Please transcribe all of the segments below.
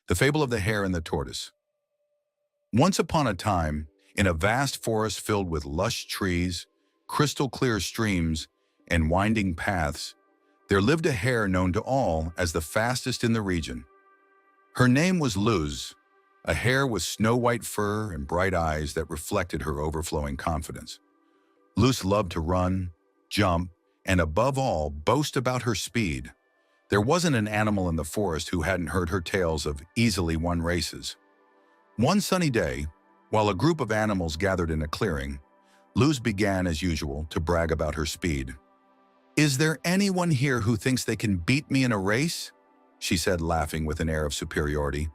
The Fable of the Hare and the Tortoise. Once upon a time, in a vast forest filled with lush trees, crystal-clear streams, and winding paths, there lived a hare known to all as the fastest in the region. Her name was Luz, a hare with snow-white fur and bright eyes that reflected her overflowing confidence. Luz loved to run, jump, and above all, boast about her speed. There wasn't an animal in the forest who hadn't heard her tales of easily won races. One sunny day, while a group of animals gathered in a clearing, Luz began, as usual, to brag about her speed. "Is there anyone here who thinks they can beat me in a race?" she said, laughing with an air of superiority.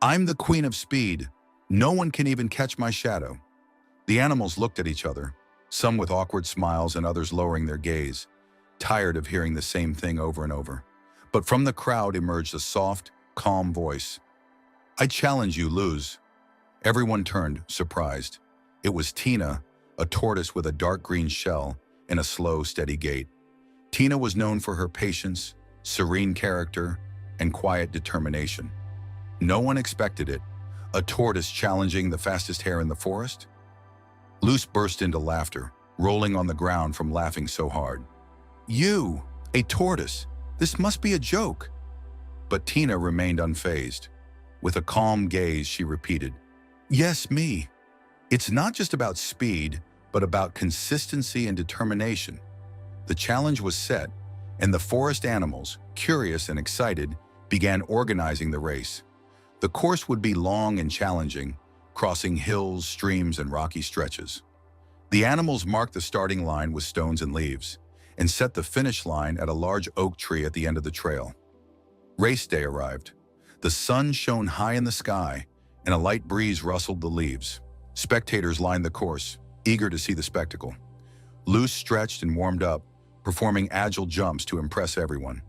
"I'm the queen of speed. No one can even catch my shadow." The animals looked at each other, some with awkward smiles and others lowering their gaze, tired of hearing the same thing over and over. But from the crowd emerged a soft, calm voice. "I challenge you, Luz." Everyone turned, surprised. It was Tina, a tortoise with a dark green shell and a slow, steady gait. Tina was known for her patience, serene character, and quiet determination. No one expected it, a tortoise challenging the fastest hare in the forest. Luz burst into laughter, rolling on the ground from laughing so hard. "You, a tortoise? This must be a joke." But Tina remained unfazed. With a calm gaze, she repeated, "Yes, me. It's not just about speed, but about consistency and determination." The challenge was set, and the forest animals, curious and excited, began organizing the race. The course would be long and challenging, crossing hills, streams, and rocky stretches. The animals marked the starting line with stones and leaves, and set the finish line at a large oak tree at the end of the trail. Race day arrived. The sun shone high in the sky, and a light breeze rustled the leaves. Spectators lined the course, eager to see the spectacle. Luz stretched and warmed up, performing agile jumps to impress everyone.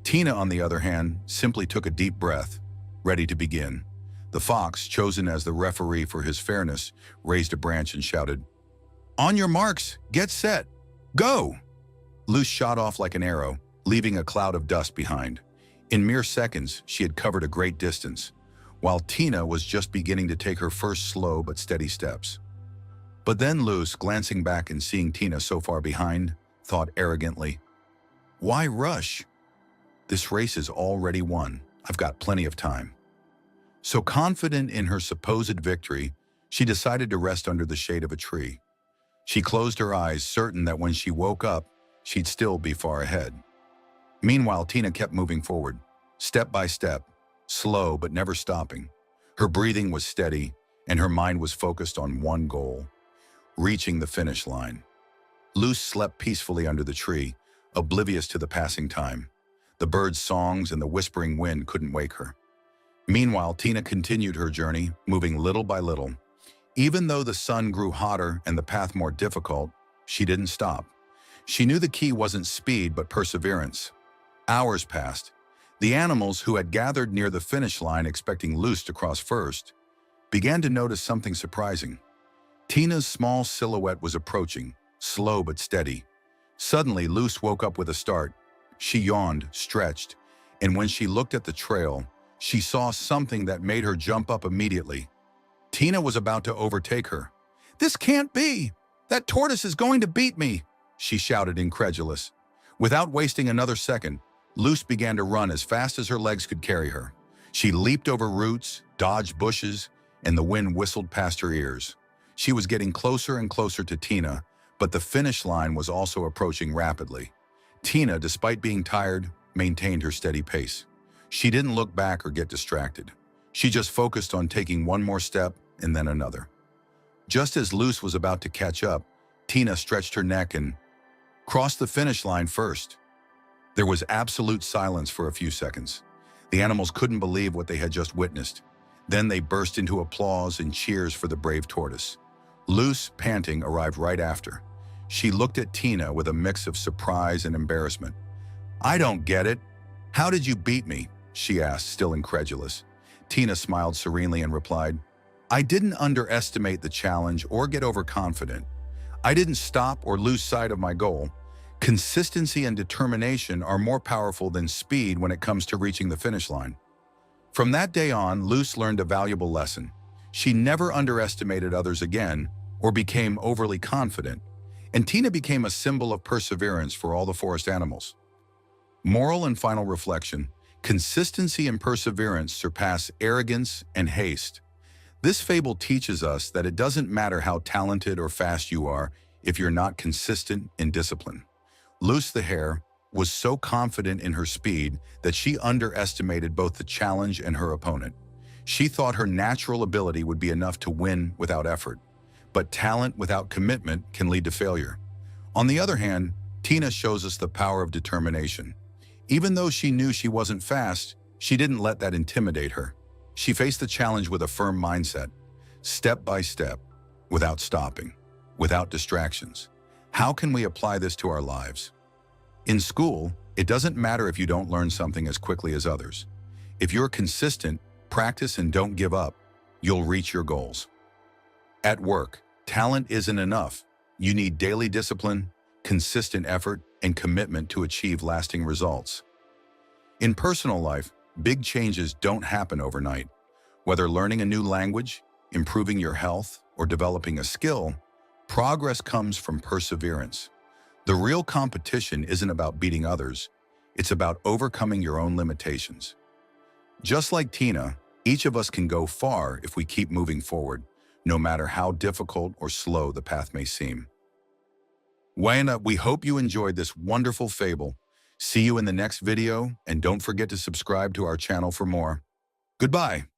Tina, on the other hand, simply took a deep breath, ready to begin. The fox, chosen as the referee for his fairness, raised a branch and shouted, "On your marks, get set, go!" Luz shot off like an arrow, leaving a cloud of dust behind. In mere seconds, she had covered a great distance, while Tina was just beginning to take her first slow but steady steps. But then Luz, glancing back and seeing Tina so far behind, thought arrogantly, "Why rush? This race is already won. I've got plenty of time." So confident in her supposed victory, she decided to rest under the shade of a tree. She closed her eyes, certain that when she woke up, she'd still be far ahead. Meanwhile, Tina kept moving forward, step by step, slow but never stopping. Her breathing was steady, and her mind was focused on one goal: reaching the finish line. Luz slept peacefully under the tree, oblivious to the passing time. The birds' songs and the whispering wind couldn't wake her. Meanwhile, Tina continued her journey, moving little by little. Even though the sun grew hotter and the path more difficult, she didn't stop. She knew the key wasn't speed, but perseverance. Hours passed. The animals, who had gathered near the finish line expecting Luz to cross first, began to notice something surprising. Tina's small silhouette was approaching, slow but steady. Suddenly, Luz woke up with a start. She yawned, stretched, and when she looked at the trail, she saw something that made her jump up immediately. Tina was about to overtake her. "This can't be! That tortoise is going to beat me!" she shouted, incredulous. Without wasting another second, Luz began to run as fast as her legs could carry her. She leaped over roots, dodged bushes, and the wind whistled past her ears. She was getting closer and closer to Tina, but the finish line was also approaching rapidly. Tina, despite being tired, maintained her steady pace. She didn't look back or get distracted. She just focused on taking one more step and then another. Just as Luz was about to catch up, Tina stretched her neck and crossed the finish line first. There was absolute silence for a few seconds. The animals couldn't believe what they had just witnessed. Then they burst into applause and cheers for the brave tortoise. Luz, panting, arrived right after. She looked at Tina with a mix of surprise and embarrassment. "I don't get it. How did you beat me?" she asked, still incredulous. Tina smiled serenely and replied, "I didn't underestimate the challenge or get overconfident. I didn't stop or lose sight of my goal. Consistency and determination are more powerful than speed when it comes to reaching the finish line." From that day on, Luce learned a valuable lesson. She never underestimated others again or became overly confident, and Tina became a symbol of perseverance for all the forest animals. Moral and final reflection: consistency and perseverance surpass arrogance and haste. This fable teaches us that it doesn't matter how talented or fast you are if you're not consistent and disciplined. Luce the hare was so confident in her speed that she underestimated both the challenge and her opponent. She thought her natural ability would be enough to win without effort, but talent without commitment can lead to failure. On the other hand, Tina shows us the power of determination. Even though she knew she wasn't fast, she didn't let that intimidate her. She faced the challenge with a firm mindset, step by step, without stopping, without distractions. How can we apply this to our lives? In school, it doesn't matter if you don't learn something as quickly as others. If you're consistent, practice and don't give up, you'll reach your goals. At work, talent isn't enough. You need daily discipline, consistent effort, and commitment to achieve lasting results. In personal life, big changes don't happen overnight. Whether learning a new language, improving your health, or developing a skill, progress comes from perseverance. The real competition isn't about beating others, it's about overcoming your own limitations. Just like Tina, each of us can go far if we keep moving forward, no matter how difficult or slow the path may seem. Bueno, we hope you enjoyed this wonderful fable. See you in the next video, and don't forget to subscribe to our channel for more. Goodbye.